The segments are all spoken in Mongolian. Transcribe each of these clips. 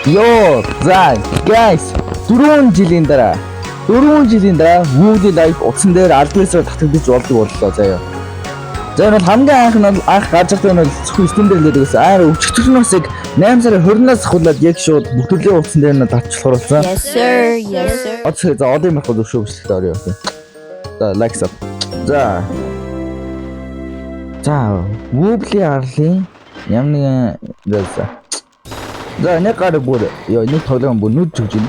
Йоо, guys, 4 жилийн дараа Woody Life утсан дээр альбисаар татагдаж болдог боллоо заяа. За энэ бол хамгийн анх нь анх гарч ирсэн нь бол зөвхөн Steam дээр л байсан. Өчигдөрнөөс яг 8 сарын 20-наас хуулаад яг шууд бүхтөлийн утсан дээр нь татчихлахаар болсон. Yes sir. За одоо юм байхгүй шүү бичлээ орё. За like sub. За Woody Arlen ямар нэг за нэг гар бүр ёо нэг тоглоом бүр нүд зүгж байна.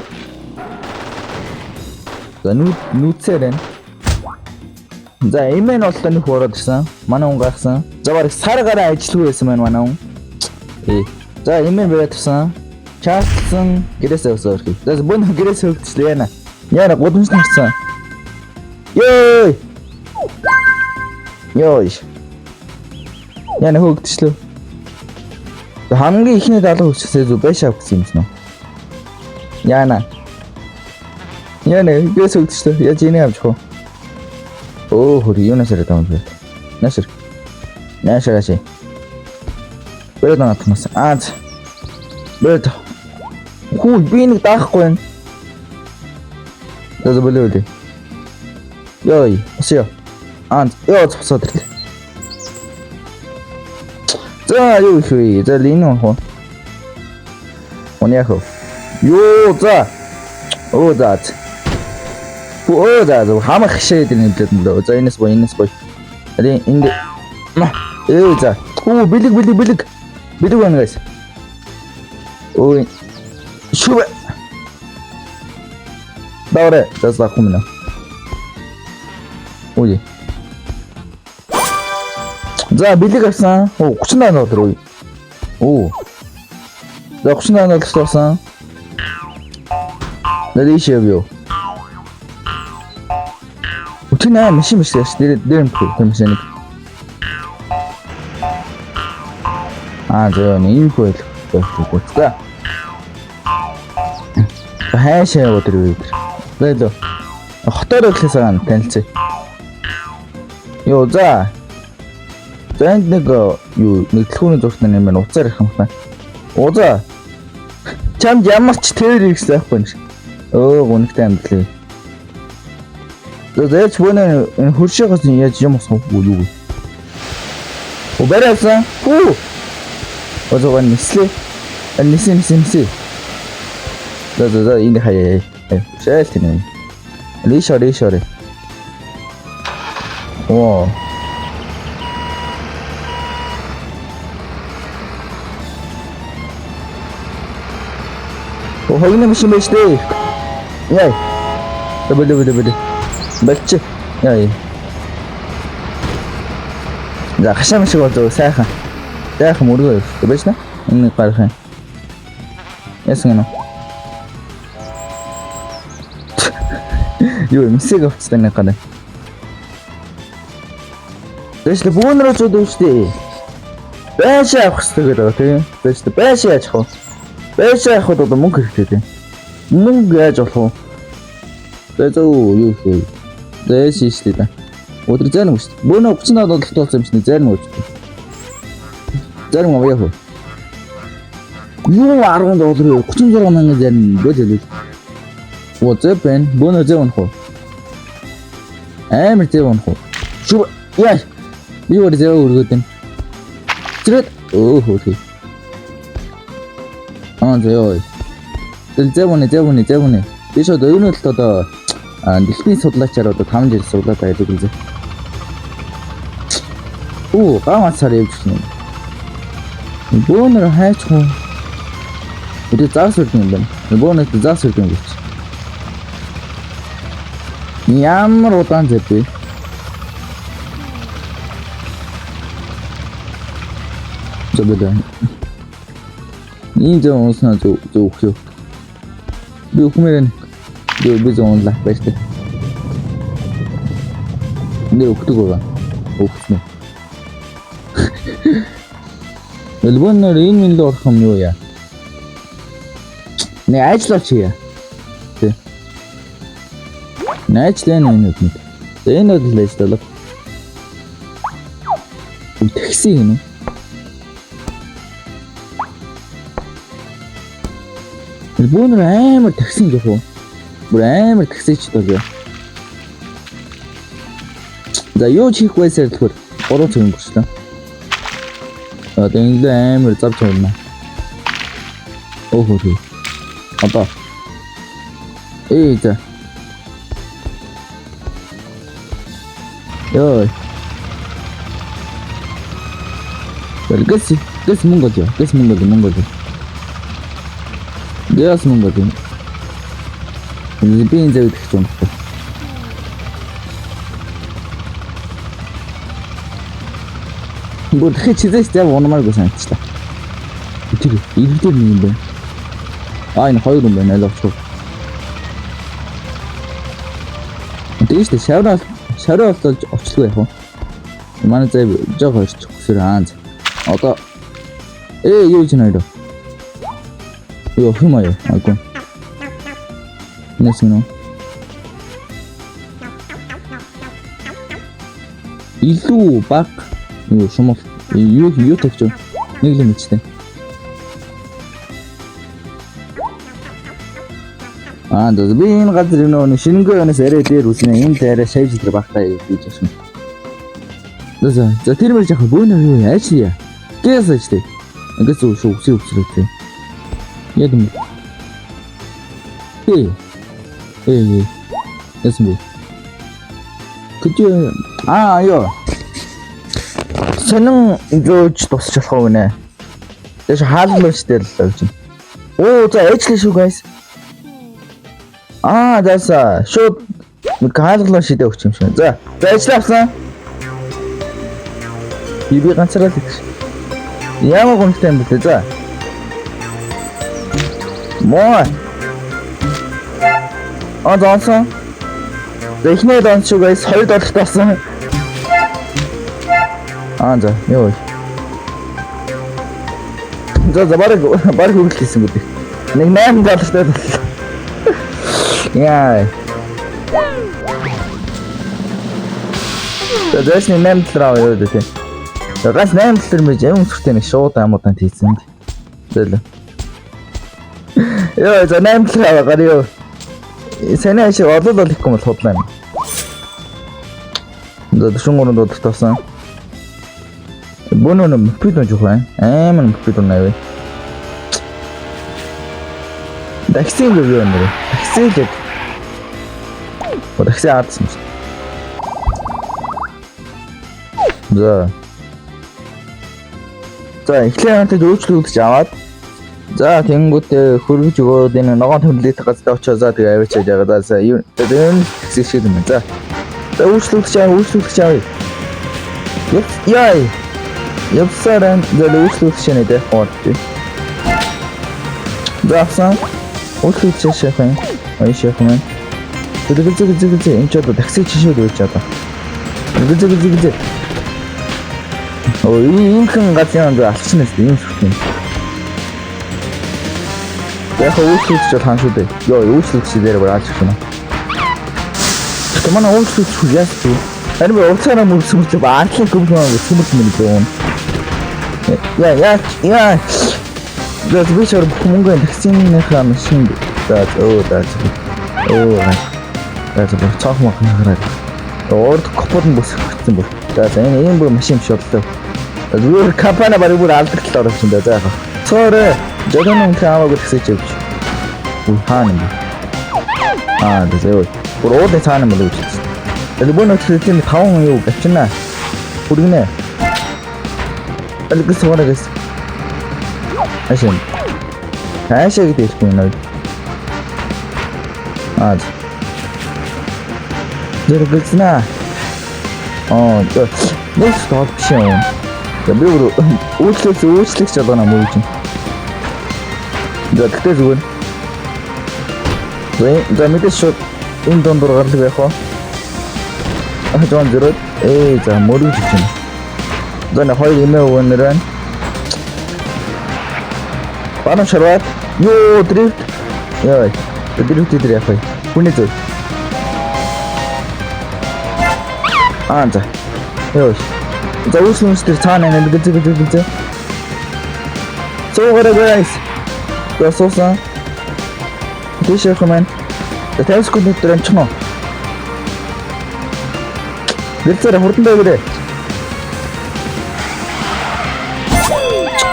За нүцээрэн. За имэн боллоо нэг хуураад ирсэн. Манай хүн гайхсан. За барыг сар гараа ажиллахгүй байсан байна манай хүн. За имэн байгаад ирсэн. Чаалсан гэрээсээ өсөөр хий. За бун гэрээсээ өгчлээ яана. Яна гудамж нарсан. Ёй. Яна хөөгдчлөө. хамгийн ихний даалга хүчсээ зү байшаа гэсэн юм байна. Яна гэрээсээ өгчлөө. Яаж энийг авчих вэ? Хөр юунаас ирээд байгаа юм бэ? Наашир. Бэрд натмас. Бэрд. Хүү би нэг даахгүй юм. За болоо. Ёй, осё. Ёо цогсоод ирлээ. За юу вэ? За лин хоо. Оняхо. Ёо за. За. За хамах шээд нэвлээд нь лөө. За энэс боо. Ари энд. За. Бэлэг. Бэлэг байна guys. Шүбэ. Даврэ. За хумна. За бэлэг авсан. 38 доллар. За 38 доллар авсан. Надишээ бий. Утина машин дээр нь машин. За нэг хөл гүцтэй. Хайшаа өдөр. Бэлөө. Хотоор өглөөсөө танилцъя. Ёо за. Энд нэг төлхөөний зургт юм байна. Уцаар ирэх юм байна. За. Чамд ямар ч тэр ихсэх байхгүй юм шиг. Гүнхтэй амтлаа. За бүүнэ хөршөөгөөс яаж юм асах уу? Бэрээсэн. Озогон нислээ. Нисэн. За энэ хаяа. Шээлтэн. Лишорэ. Хойно машин мэштэй. Яй. Бэлээ. Бэлч. Яй. За хашаа шиг болоо сайхан. Сайхан мөргөө байж на. Энэ гарах юм. Ясгэн нь. Юу мсэг авцтай нэг гэнэ. Тэсл бүүнрөө ч үдвэжтэй. Байшаа авах хэрэгтэй гэдэг тийм. Тэсл байшаа яах вэ? Байшаа авахд одоо мөнгө хэрэгтэй тийм. Мөнгө яаж болох вэ? Юу вэ? Дэшиштэй да. Өдөр зэн үст. Бүүнөө 30 доллар болсон юм чинь зэн үст. Зэн муу яах вэ? Юу 10 доллар 36 мянган зэн бөлөө. Зэпэн бүүнөө зэн хоо. Амар зэн хоо. Шү яа. Би өөр зэн өргөдөн. Зэрэг хөөе. Зөө. Зэвүнэ. Би шууд өөрөөр л одоо дэлхийн судлаачаар одоо 5 жил судлаад байдаг юм зэ. Гамцаар явж гэнэ. Бүүнээр хайчих уу? Өдөө заас үрдэн юм байна. Бүүнээр заас үрдэн гэж. Ямар удаан зэвэ? Зөбөдөө. Ийм зэн уснаа зөв. Би хүмэрэн би зэн лах байштай. Нэр өгдөг байгаа. Өгснө. Элбоноор энэ минь л орох юм юу яа? Нэ ажиллаач яа. Тэ. Найчлаа энэ үгүй. Энэ л ажиллаа. Такси юм. Бүүнэр амар таксын гэх үү? Бүр амар таксич болоо. За юу ч хийх байсаар л хөр 3 цаг өнгөрчлөө. Одоо ингэ амар завж байна. Охоо. Одоо. За. Йой. Гэс Монгол. Гэс Монгол. Би энэ зөв их юм байна. Бүр хичээжээс яг унамааргүй санагчлаа. Тэр ирдээр нэг юм байна. Энэ хоёр юм байна алгачгүй. Тэгэж тэ шавраа олж очлоо яах вэ? Манай зав жоо хоёрч хүсэр хаанз. Одоо юу ч нэрэ. Юу хэмээ агуу. Нэсмэн. Илүү баг юу шумал юу тавьч нэг л мэдтэй. Да би энэ газар нөө шинэнгүй өнөөс арай дээр үснэ. Энэ арай шавж дээр багтаа гэж байна. За тэр мөр жах бөөнөр юу яачия. Гэс ажтэй. Ингээд шүү үсрээтэй. Яг юм. Ясмэ. Күчээ ёо. Сонин ингэж тусч болох уу нэ. Тэш хаалмал штэ л гэж. За ээжлээ шүү guys. Дааса шууд хаалгалаа шидэ өгч юм шиг. За ээжлээ авсан. Би ганцаараа л гэж. Ямар гомдтой юм бэ? За. Моо. Заасан. Эхний донч шүү guys $2 таасан. За ёо. За баг хөрөлдсөн гэдэг. Нэг $8 таа. Яа. Тэдэс $8 аваа юу гэдэг. Гас $8 мэж юм сүртэй нэг шууд амуудан тийсэн. Тэгэл. Ёо за $8 аваа гарыг. Сэний шиг орлол ихгүй бол худлаа. За $4 таасан. Бонон мөпөд нөж хөө. Амар мөпөд нэ. Таксин л юу нэр. Такси л. Такси аадсан. За эхлээд өөрчлөлт аваад за тэнгүүтээ хөргөж өгөөд энэ ногоон төлөлт газар очоо за тэгээ авчиж байгаа. За юу энэ такси шиг юм. За өөрчлөлт авъя. Яй. Явсаран зөвлөж шинэдэ хот. Заасан өөрчлөлт шахах. Шахах. Тэгэж энэ ч одоо такси чишээд өгч чадаа. Тэгэж. Инхэн газрын алчсан юм шүү. Яг өөрчлөлт ч хаан шүү дээ. Өөрчлөлт чи дээр бараалж байна. Манай өөрчлөлт шүү яах вэ? Харин би урцаараа мөрсөмж баадлын гүмгэн өсмөд минь бөөн. Яа. Зөв би ч хүмүүнгийн таксиныхаа машин даа. За цаах махна хараад. Орд копод нь бүсгэгдсэн бүр. За энэ бүр машин биш боллоо. Зүгээр компани барыг бүр алдартай орсон даа. За яах. Цоорэ жогоон хамаагүй таксиж явж. Хаана юм. Тэсээ. Бүр уудын цаана мэл үүсэж. Тэгээд бонус тийм 5 юу гачна. Хүргэнэ. Алгас уурагас. Ашин. Хаашаа гэдэг юм нөө. Зэрэгцнаа. Нэг стоп биш юм. Би бүр үйлчлэгч чадана мөн чинь. Тэгтээ зүгээр. За мэдээж шууд энэ дондор гарлаг яах вэ? Жон зэрэг за мөрөж чинь. За нэг хоёр имээ өгнөр байна. Бана шарват. Ёо дрифт. Яа. Дрифт яах вэ? Хүнээ зөв. За. Ёо. За үүсвэрчдэр цаана нэг гэж. Цогоор guys. Гасуусан. Тийш явах юм байна. 50 секунд дотор амчих нь. Гэрцээр хурдан байгаарэ.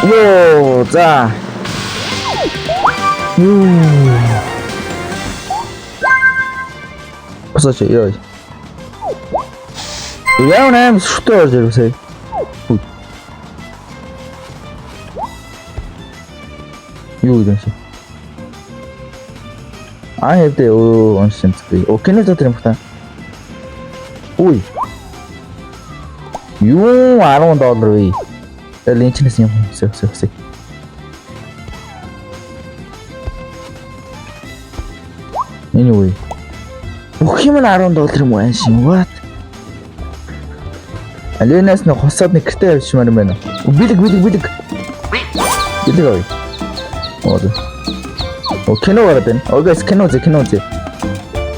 Йоо, за. Осооч ёо. Яа нэм шүтээ орж ирвэсэй. Юу гэдэг юм. I have the ocean screen. Okay, no дотор юм байна. Үй. Юу $10 вэ? Линчнес юм хэсэг. Anyway. Бүх юм нь $10 юм байна шин. What? Аленас нэг хосоод нэг гэртээ явчихмаар юм байна. Билэг. Билэг ой. Оо кино гараад байна. Огоос кино зэ.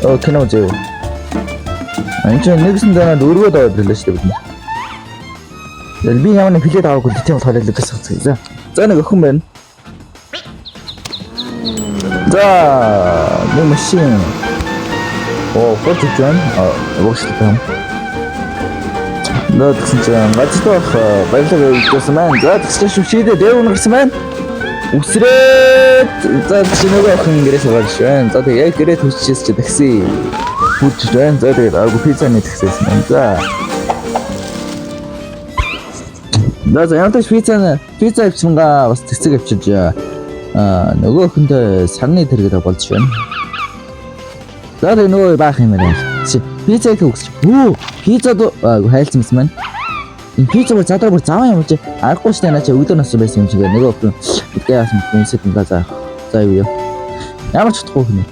Оо кино зэ. Энд нэгсэн данаад өргөд аваад ирлээ шүү дээ бид. Тэгэл би ямар нэг плед аваагүй тийм болохоор л гэсэн. За нэг охин байна. За нэг машин. Оо фотограф уушлаа. Наад гэсэн чинь гацтойх баялаг өгсөн маань. За тэгсэн шүшидээ дэв унагсан маань. Үсрээд за чинийгөө охин гэрээс гарч байна. За тэг яг гэрээ төсчээс чи такси бүжж байна. За тэгээд агуу пиццаны таксисэн байна. За ямташ пицца авчингаа бас цэцэг авчиж нөгөө охинтой сарны тэргээд болж байна. За тэг нөгөө баах юм байна. Чи пицца өгч. Пиццад хайлцсан юм байна. Энэ пицца бүр задраа бүр заваа юм чи аргагүй штэ наа чи өглөө нас байсан юм чигээ нөгөө охин гэдгээ яасан юмсэт юм за юу яа. Ямар ч чадахгүй хийнэ.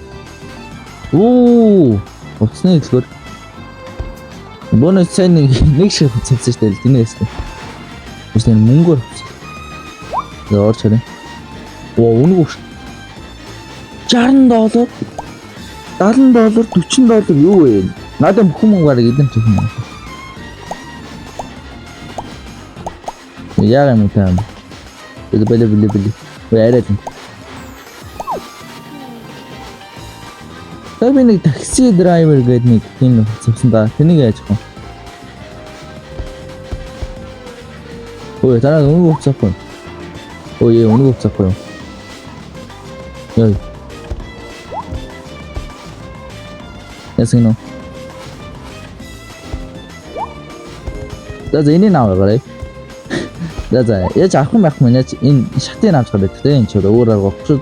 Уцны хэлгээр бонус сайн нэг шиг хүчсэн штэ л динээс. Үгүй мөнгөөр. За орч харин. Үнэгүй ш. $60, $70, $40 юу вэ? Надад бүх юм гараг эдэн төв юм. Яа юм таам. Били. Яарад. Би нэг такси драйвер гэдэг нэг тийм хэвсэн да. Тэнийг яаж гоо. Ой, дараа үнэг өгцөхгүй. Ой, үнэг өгцөхгүй. Яа. Ясгино. За энэ наваарай. За яаж авах юм яаж энэ шатыг авч гараад тэ энэ ч өөр арга авах шүү.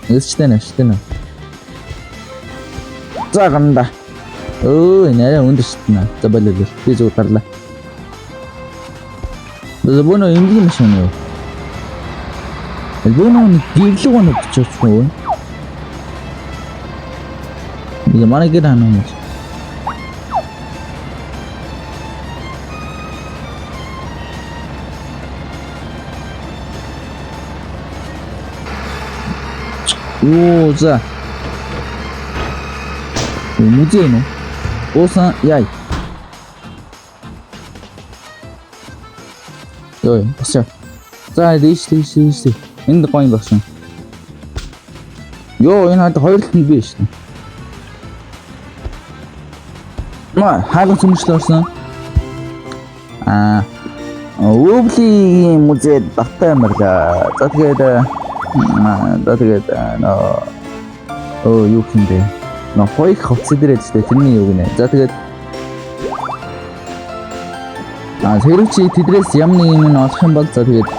Нэсчтэй нэ. За ганда. Нэрээ өндөр шатна. За болоо. Би зүгээр гарлаа. Зөвхөн энгийн машин юу? Элбоно гэрлэг оног чичгүй. Би манай гэр ханаа юм. За. Музей ну. Осан яй. Ой, бася. За дийш. Энд гоё багшин. Йоо, энэ хаад хоёр талд биш шүү. Хаалга сүмжлээсэн. Өвлийн музей баттай марлаа. За тэгээд юу хиндэ. Хоёр хувцс дээрээ ч тэрний юу гинэ. За тэгээд хэрвээ чи тэдрээс ямар нэг юм олох юм бол за тэгээд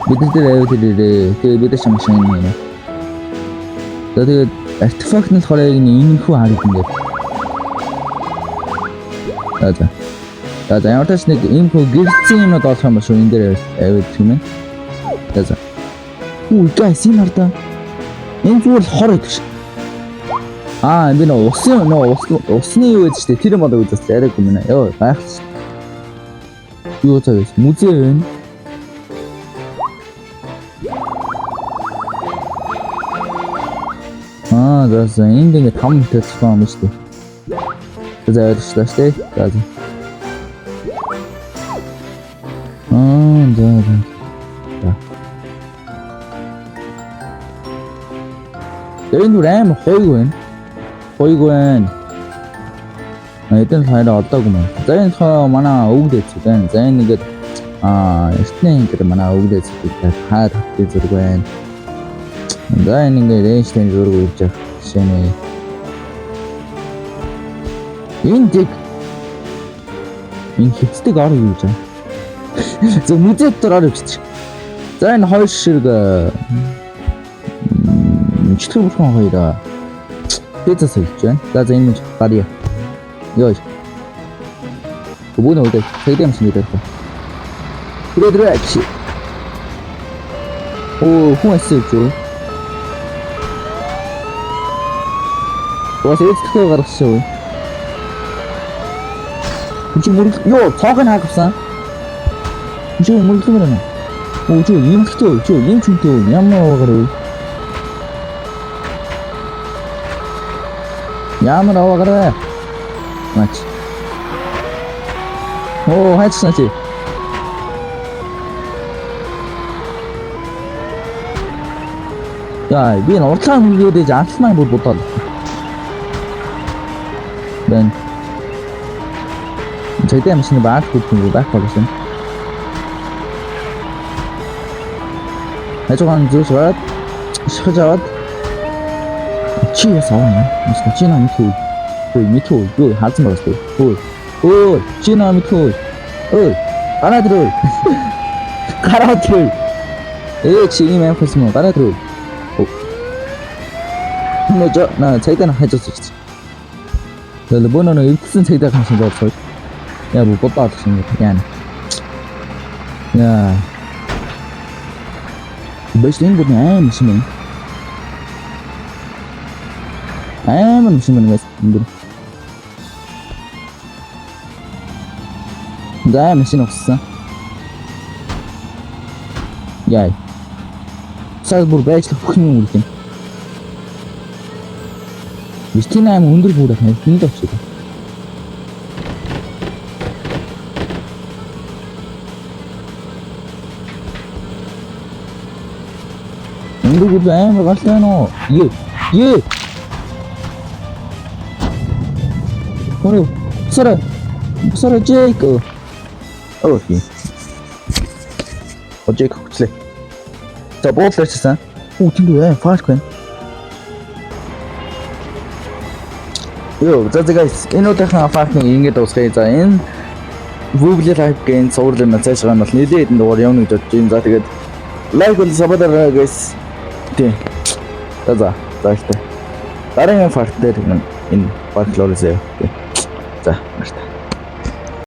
бид нар дээр аваад ирээрээ. Тэгээд бид нар машин юм. За тэгээд артефакт нь болохоор яг энэ хүү хараад ингээд. За ямар ч нэг инфо гэрцэн юмуд олох юм ба шүү энэ дээр аваад ирэх юм. За. Guys, энэ хардаа. Энэ зүгээр хор байдаг ш. Би усны юу гэж штэ тэр мод үзээс яриаг юм нэ. Йоо байх ш. Юу цаас музей байна. За энд ингэ 5 метр цаан юм штэ. За ярьж штэ. За. За. Энэ бүр аим хойг байна. Хойг байна. Эдэн хайраа олдоогүй маань. За энэ хоо манай өвгдөөц байна. За энэ ингээд эртний ингээд манай өвгдөөц гэдэг хаа тавтай зэрэг байна. За энэ ингээд Эйнштейн зураг үрж явах жишээ нэ. Энэ дэг энэ хэцдэг ор юу гэж. Зөв музейд дөрөөр явчих. За энэ хоёр шиг чихлэг бүхэн хоёроо пицца сэлж байна. За энэ мэж гарья. Ёо. Бүгд өдөө сэдэм шинээр байна. Тэрэж. Оо хүн асууж юу? Бас эцэгтэй гаргасан. Чи мөрөг ёо цоог нь хаагсан. Чи мөрөглөг байна. Оо чи юм хэвчээ чи юм чүнтэй ямар гарав. Ямар аваарай. Мач. Оо хайцсан чи. Яа, би н уртлаа хөлгөөдөө анхлаа бүр бодоод. Бэн. Тэдэн машины баах бүхэн байх болсон. Хажуугаар зөөсрээд шихэж аваад чи ясаа. Чи намайг хүү. Ой, митүү. Юу хаалцсан байгаас тээ. Ой, чи намайг хүү. Ой, гараад ирээ. Гараад ирээ. Чи юм амарсан мó гараад ирээ. 나 자기가 해줬었지. 너 번호는 일단 자기가 하신 거 없어. 야, 뭐 뽀빠 하신 거 그냥. 야. 몇인 거냐? 무슨 무슨 거야? 나 무슨 없어. 야. 살볼 배치 흑인 울긴. 미스티나 하면 온들 보다 그냥 힘도 없어. 온들 보다 아무 갔잖아. 예. 오늘 살아 제이크. 오케이. 어제이크 그래. 자, 뭐 했었어? 오, 근데 왜 파스콘? Yo, за guys, энэ удаагийн фактыг ингэж дуусгая. За энэ Google Live-ийн цуврал нь цааш байгаа бол нэлээд хэдэн дугаар явна гэж бодож байна. За тэгээд лайк бол сабадараа guys. Тийм. За ихтэй. Дараагийн факт дээр энэ факт лоорсоо. За, баярлалаа.